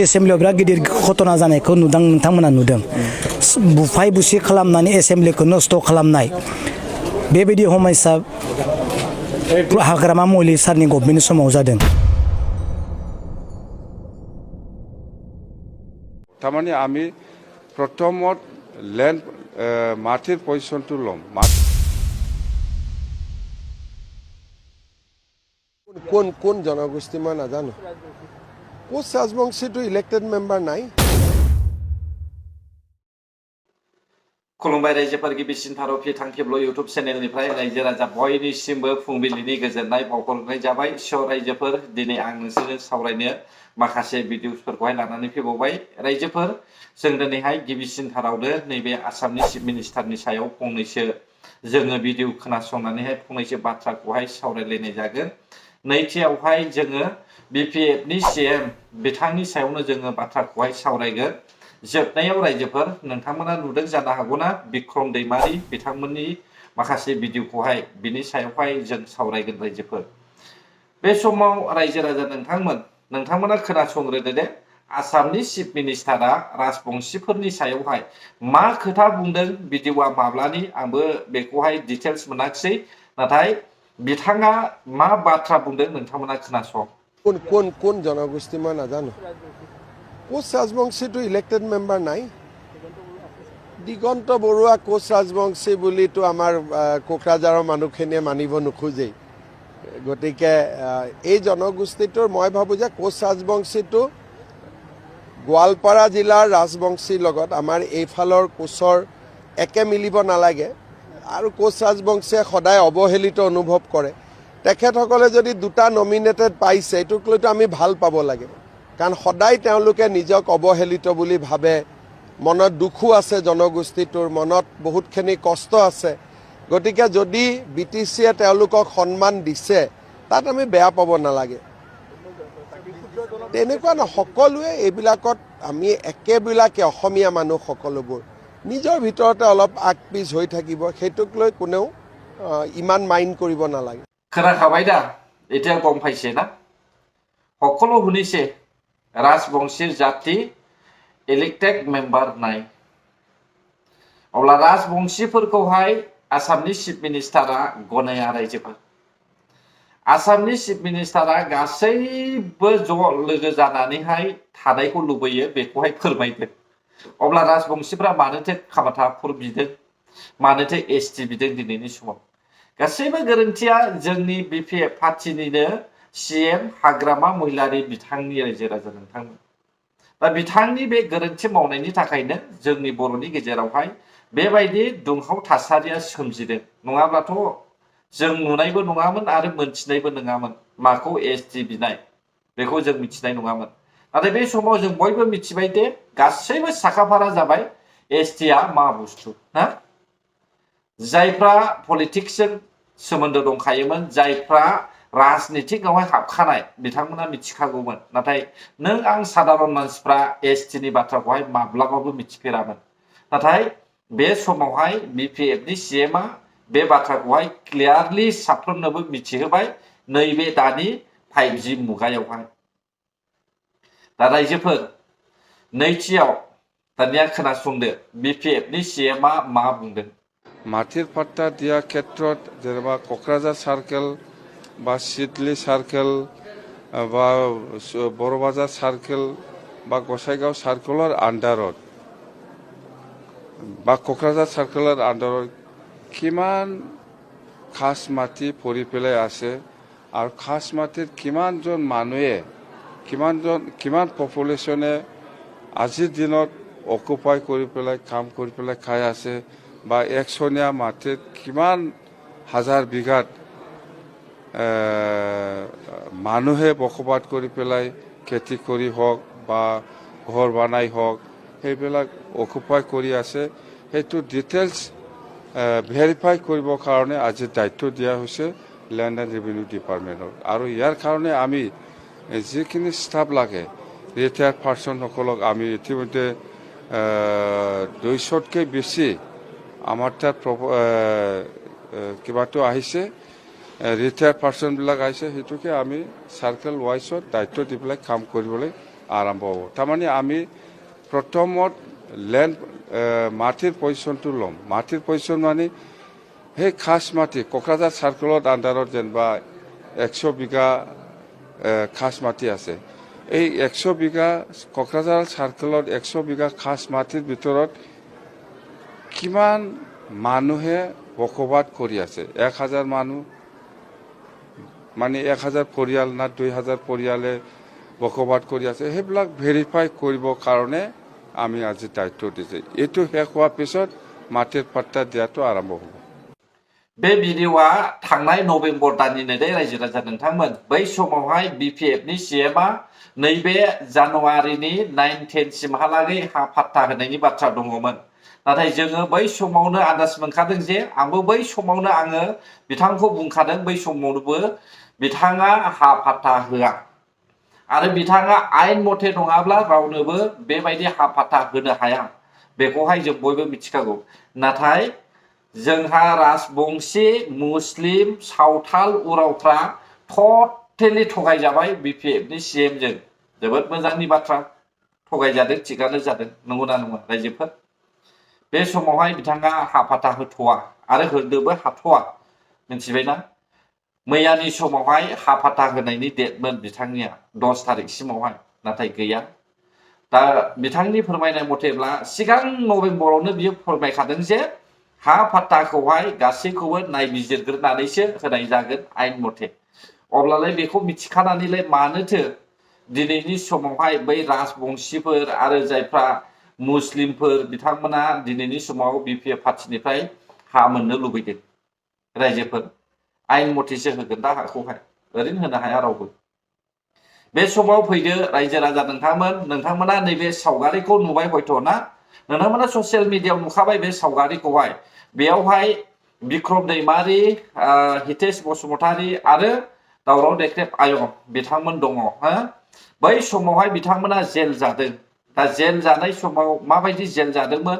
एसेम्ब्लियाव बिराद गिदिर घटना जानायखौ नुदों नोंथांमोना नुदों बुफाय बुसि खालामनानै एसेम्ब्लिखौ नस्थ' खालामनाय बेबायदि समस्या हाग्रामा महिलारी सारनि गभर्नमेन्टनि समाव जादों तारमाने आमी प्रथमत ল্যান্ড মাটির পজিশনটো লম কোন কোন জনগোষ্ঠী মই নাজানো কোচ राजबंशीটো ইলেক্টেড মেম্বাৰ নাই खुलुमबाय रायजोफोर गिबिसिन भारतनि थांखिब्ल इउटुब चेनेलनिफ्राय रायजो राजा बयनिसिमबो फुंबिलिनि गोजोननाय बावहरनाय जाबाय स' रायजोफोर दिनै आं नोंसोरजों सावरायनो माखासे भिडिअसफोरखौहाय लानानै फैबावबाय रायजोफोर जों दिनैहाय गिबिसिन थारावनो नैबे आसामनि चिफ मिनिस्टारनि सायाव फंनैसो जोङो भिडिअ खोनासंनानैहाय फंनैसो बाथ्राखौहाय सावरायलायनाय जागोन नैथियावहाय जोङो बिपिएफनि सीएम बिथांनि सायावनो जोङो बाथ्राखौहाय सावरायगोन जोबनायाव रायजोफोर नोंथांमोना नुदों जानो हागौना बिक्रम दैमारी बिथांमोननि माखासे भिडिअखौहाय बिनि सायावहाय जों सावरायगोन रायजोफोर बे समाव रायजो राजा नोंथांमोना खोनासंग्रोदो दे आसामनि चिफ मिनिस्टारा राजबंशीफोरनि सायावहाय मा खोथा बुंदों भिडिअआ माब्लानि आंबो बेखौहाय डिटेल्स मोनाखिसै नाथाय बिथाङा मा बाथ्रा बुंदों नोंथांमोना खोनासं কোন কোন কোন জনগোষ্ঠী মই নাজানো কোচ राजबंशीটো ইলেক্টেড মেম্বাৰ নাই দিগন্ত বৰুৱা কোচ राजबंशी বুলিতো আমাৰ কোকৰাঝাৰৰ মানুহখিনিয়ে মানিব নোখোজেই গতিকে এই জনগোষ্ঠীটোৰ মই ভাবো যে কোচ राजबंशीটো গোৱালপাৰা জিলাৰ राजबंशीৰ লগত আমাৰ এইফালৰ কোচৰ একে মিলিব নালাগে আৰু কোচ राजबंशीয়ে সদায় অৱহেলিত অনুভৱ কৰে তেখেতসকলে যদি দুটা নমিনেটেড পাইছে এইটোক লৈতো আমি ভাল পাব লাগে কাৰণ সদায় তেওঁলোকে নিজক অৱহেলিত বুলি ভাবে মনত দুখো আছে জনগোষ্ঠীটোৰ মনত বহুতখিনি কষ্ট আছে গতিকে যদি বিটিচিয়ে তেওঁলোকক সন্মান দিছে তাত আমি বেয়া পাব নালাগে তেনেকুৱা ন সকলোৱে এইবিলাকত আমি একেবিলাকে অসমীয়া মানুহ সকলোবোৰ নিজৰ ভিতৰতে অলপ আগপিছ হৈ থাকিব সেইটোক লৈ কোনেও ইমান মাইণ্ড কৰিব নালাগে खोनाखाबाय दा এতিয়া গম পাইছে না সকলো শুনিছে राजबंशीर जाति इलेक्टेड मेम्बार नाय अब्ला राजबंशीफोरखौहाय आसामनि चिफ मिनिस्टारा गनाया रायजोफोर आसामनि चिफ मिनिस्टारा गासैबो ज' लोगो जानानैहाय थानायखौ लुबैयो बेखौहाय फोरमायदों अब्ला राजबंशीफ्रा मानोथो खामाथाफोर बिदों मानोथो एसटि बिदों दिनैनि समाव गासैबो गोरोन्थिया जोंनि बिपिएफ पार्टिनिनो सीएम हाग्रामा महिलारी बिथांनि रायजो राजा नोंथांमोन दा बिथांनि बे गोरोन्थि मावनायनि थाखायनो जोंनि बर'नि गेजेरावहाय बेबायदि दुंहाव थासारिया सोमजिदों नङाब्लाथ' जों नुनायबो नङामोन आरो मोनथिनायबो नङामोन माखौ एसटि बिनाय बेखौ जों मिथिनाय नङामोन नाथाय बे समाव जों बयबो मिथिबाय दे गासैबो साखाफारा जाबाय एसटिआ मा बुस्थु ना जायफ्रा पलिटिक्सजों सोमोन्दो दंखायोमोन जायफ्रा राजनितिकआवहाय हाबखानाय बिथांमोना मिथिखागौमोन नाथाय नों आं साधारन मानसिफ्रा एसटिनि बाथ्राखौहाय माब्लाबाबो मिथिफेरामोन नाथाय बे समावहाय बिपिएफनि सीएमआ बे बाथ्राखौहाय क्लियारलि साफ्रोमनोबो मिथिहोबाय नैबे दानि 5G मुगायावहाय दा रायजोफोर नैथियाव दानिया खोनासंदो बिपिएफनि सीएमआ मा बुंदों মাটিৰ পাট্টা দিয়া ক্ষেত্ৰত যেনেবা কোকৰাঝাৰ সাৰ্কেল বা সিডলি সাৰ্কেল বা বড়বাজাৰ সাৰ্কেল বা গোসাইগাঁও সাৰ্কেলৰ আণ্ডাৰত বা কোকৰাঝাৰ সাৰ্কেলৰ আণ্ডাৰত কিমান খাস মাটি পৰি পেলাই আছে আৰু খাস মাটিৰ কিমানজন মানুহে কিমান পপুলেশ্যনে আজিৰ দিনত অকুপাই কৰি পেলাই কাম কৰি পেলাই খাই আছে বা একশনীয়া মাটিত কিমান হাজাৰ বিঘাত মানুহে বসবাস কৰি পেলাই খেতি কৰি হওক বা ঘৰ বনাই হওক সেইবিলাক অকুপাই কৰি আছে সেইটো ডিটেইলছ ভেৰিফাই কৰিবৰ কাৰণে আজি দায়িত্ব দিয়া হৈছে লেণ্ড এণ্ড ৰেভিনিউ ডিপাৰ্টমেণ্টক আৰু ইয়াৰ কাৰণে আমি যিখিনি ষ্টাফ লাগে ৰিটায়াৰ্ড পাৰ্চনসকলক আমি ইতিমধ্যে 200তকৈ বেছি আমাৰ তাত কিবাটো আহিছে ৰিটায়াৰ্ড পাৰ্চনবিলাক আহিছে সেইটোকে আমি চাৰ্কেল ৱাইজত দায়িত্ব দি পেলাই কাম কৰিবলৈ আৰম্ভ হ'ব তাৰমানে আমি প্ৰথমত লেণ্ড মাটিৰ পজিশ্যনটো ল'ম মাটিৰ পজিশ্যন মানে সেই খাছ মাটি কোকৰাঝাৰ চাৰ্কলত আণ্ডাৰত যেনিবা 100 বিঘা খাছ মাটি আছে এই 100 বিঘা কোকৰাঝাৰ চাৰ্কলত 100 বিঘা খাছ মাটিৰ ভিতৰত কিমান মানুহে বসবাস কৰি আছে 1000 মানুহ মানে 1000 পৰিয়াল না 2000 পৰিয়ালে বসবাস কৰি আছে সেইবিলাক ভেৰিফাই কৰিবৰ কাৰণে আমি আজি দায়িত্ব দিছে এইটো শেষ হোৱাৰ পিছত মাটিৰ পাট্টা দিয়াটো আৰম্ভ হ'ব बे भिडिअआ थांनाय नभेम्बर दाननिनो दे रायजो राजा नोंथांमोन बै समावहाय बिपिएफनि सिएमआ नैबे जानुवारिनि 9-10 सिमहालागै हा फाट्टा होनायनि बाथ्रा दङमोन नाथाय जोङो बै समावनो आन्दाज मोनखादों जे आंबो बै समावनो आङो बिथांखौ बुंखादों बै समावबो बिथाङा हा फाट्टा होआ आरो बिथाङा आयेन मथे नङाब्ला रावनोबो बेबायदि हा फाट्टा होनो हाया बेखौहाय जों बयबो मिथिखागौ नाथाय जोंहा राजबंशी मुस्लिम सावथाल उरावफ्रा टटेलि थगायजाबाय बिपिएफनि सिएमजों जोबोद मोजांनि बाथ्रा थगायजादों थिगानो जादों नंगौना नङा रायजोफोर बे समावहाय बिथाङा हा फाट्टा होथ'वा आरो होनोबो हाथ'वा मिथिबायना मैयानि समावहाय हा फाट्टा होनायनि डेटमोन बिथांनिया 10 तारिखसिमावहाय नाथाय गैया दा बिथांनि फोरमायनाय मथेब्ला सिगां नभेम्बरावनो बियो फोरमायखादों जे हा फाट्टाखौहाय गासैखौबो नायबिजिरग्रोनानैसो होनाय जागोन आयेन मथे अब्लालाय बेखौ मिथिखानानैलाय मानोथो दिनैनि समावहाय बै राजबंशीफोर आरो जायफ्रा मुस्लिमफोर बिथांमोना दिनैनि समाव बिपिएफ पार्टिनिफ्राय हा मोननो लुबैदों रायजोफोर आयेन मथेसो होगोन दा हाखौहाय ओरैनो होनो हाया रावबो बे समाव फैदो रायजो राजा नोंथांमोना नैबे सावगारिखौ नुबाय हयथ' ना नोंथांमोना ससियेल मिडियायाव नुखाबाय बे सावगारिखौहाय बेयावहाय बिक्रम दैमारि हितेश बसुमतारी आरो दावराव देख्रेब आयं बिथांमोन दङ हो बै समावहाय बिथांमोना जेल जादों दा जेल जानाय समाव माबायदि जेल जादोंमोन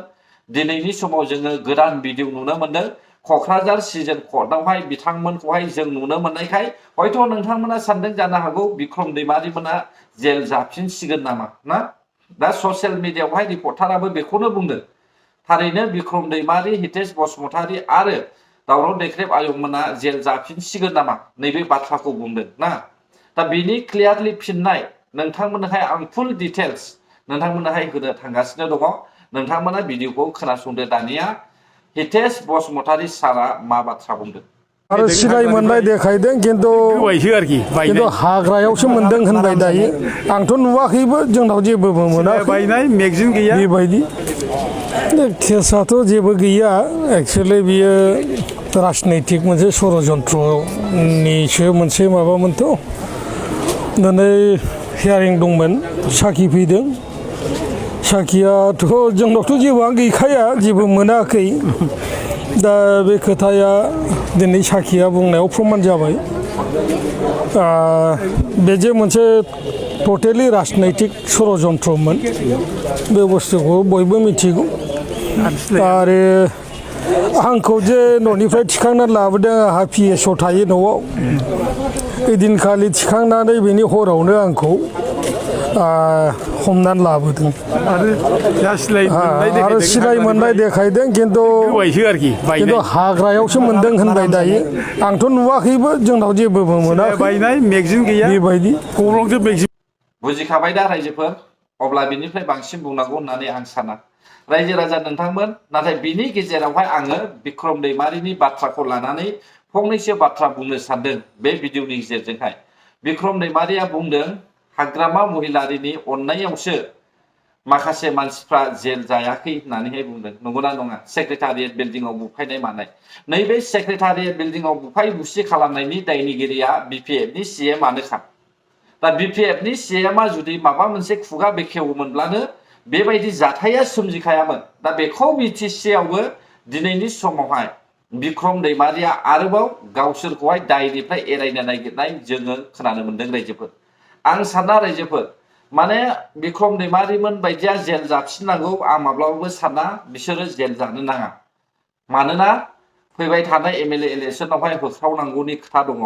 दिनैनि समाव जोङो गोदान भिडिअ नुनो मोनदों क'क्राझार सिजन कर्टआवहाय बिथांमोनखौहाय जों नुनो मोननायखाय हयथ' नोंथांमोना सानदों जानो हागौ बिक्रम दैमारिमोना जेल जाफिनसिगोन नामा ना दा ससियेल मिडियायावहाय रिपर्टाराबो बेखौनो बुंदों थारैनो बिक्रम दैमारि हितेश बसुमतारी आरो दावराव देख्रेब आयंमोना जेल जाफिनसिगोन नामा नैबे बाथ्राखौ बुंदों ना दा बिनि क्लियारलि फिननाय नोंथांमोनहाय आं फुल डिटेल्स नोंथांमोनहाय होनो थांगासिनो दङ नोंथांमोना भिडिअखौ खोनासंदो दानिया हितेश बसुमतारी सारा मा बाथ्रा बुंदों आरो सिनाय मोननाय देखायदों खिन्थु हाग्रायावसो मोनदों होनबाय दायो आंथ' नुवाखैबो जोंनाव जेबो मोनाखै बेबायदि केसाथ' जेबो गैया एक्सुवेलि बियो राजनैतिक मोनसे षड़यन्त्रनिसो मोनसे माबामोनथ' दिनै हियारिं दंमोन साखि फैदों साखियाथ' जोंनावथ' जेबोआनो गैखाया जेबो मोनाखै दा बे खोथाया दिनै साखिया बुंनायाव प्रमान जाबाय बे जे मोनसे टटेलि राजनैतिक षड़यन्त्रमोन बे बुस्थुखौ बयबो मिथिगौ आरो आंखौ जे न'निफ्राय थिखांनानै लाबोदों आंहा पिएसआव थायो न'आव ओइदिनखालि थिखांनानै बेनि हरावनो आंखौ हमनानै लाबोदों आरो सिनाय मोननाय देखायदों खिन्थु हाग्रायावसो मोनदों होनबाय दायो आंथ' नुवाखैबो जोंनाव जेबो मोनाखै बेबायदि बुजिखाबाय दा रायजोफोर अब्ला बिनिफ्राय बांसिन बुंनांगौ होननानै आं साना रायजो राजा नोंथांमोन नाथाय बिनि गेजेरावहाय आङो बिक्रम दैमारिनि बाथ्राखौ लानानै फंनैसो बाथ्रा बुंनो सानदों बे भिडिअनि गेजेरजोंहाय बिक्रम दैमारिया बुंदों हाग्रामा महिलारिनि अननायावसो माखासे मानसिफ्रा जेल जायाखै होननानैहाय बुंदों नंगौना नङा सेक्रेटारियेट बिल्डिंआव बुफायनाय मानाय नैबे सेक्रेटारियेट बिल्डिंआव बुफाय बुसि खालामनायनि दायनिगिरिया बिपिएफनि सिएमआनोखा दा बिपिएफनि सिएमआ जुदि माबा मोनसे खुगा बेखेवोमोनब्लानो बेबायदि जाथाया सोमजिखायामोन दा बेखौ मिथिसेयावबो दिनैनि समावहाय बिक्रम दैमारिया आरोबाव गावसोरखौहाय दायनिफ्राय एरायनो नागिरनाय जोङो खोनानो मोनदों रायजोफोर आं साना रायजोफोर माने बिक्रम दैमारिमोन बायदिया जेल जाफिननांगौ आं माब्लाबाबो साना बिसोरो जेल जानो नाङा मानोना फैबाय थानाय एमएलए इलेक्सनावहाय होख्रावनांगौनि खोथा दङ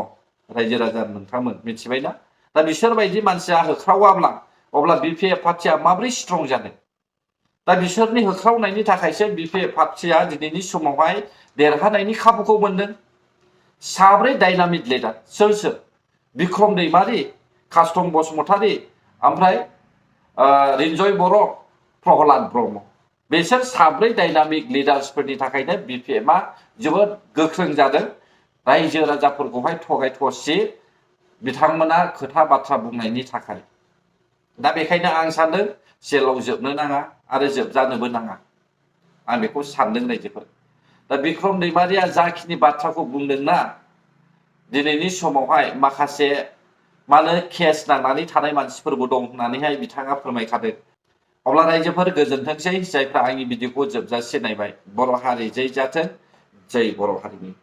रायजो राजा नोंथांमोन मिथिबायना दा बिसोरबायदि मानसिया होख्रावाब्ला अब्ला BPF पार्टिया माबोरै स्ट्रं जानो दा बिसोरनि होख्रावनायनि थाखायसो BPF पार्टिया दिनैनि समावहाय देरहानायनि खाबुखौ मोनदों साब्रै डायनामिक लिडार सोर बिक्रम दैमारी कास्टम बसुमतारी ओमफ्राय रिन्जय बर' प्रहलाद ब्रह्म बिसोर साब्रै डायनामिक लिडार्सफोरनि थाखायनो BPF आ जोबोद गोख्रों जादों रायजो राजाफोरखौहाय थगाय थसि बिथांमोना खोथा बाथ्रा बुंनायनि थाखाय दा बेखायनो आं सानदों जेलाव जोबनो नाङा आरो जोबजानोबो नाङा आं बेखौ सानदों रायजोफोर दा बिक्रम दैमारिया जाखिनि बाथ्राखौ बुंदोंना दिनैनि समावहाय माखासे मानो केस नांनानै थानाय मानसिफोरबो दं होननानैहाय बिथाङा फोरमायखादों अब्ला रायजोफोर गोजोनथोंसै जायफ्रा आंनि भिडिअखौ जोबजासे नायबाय बर' हारि जै जाथों जै बर' हारिनि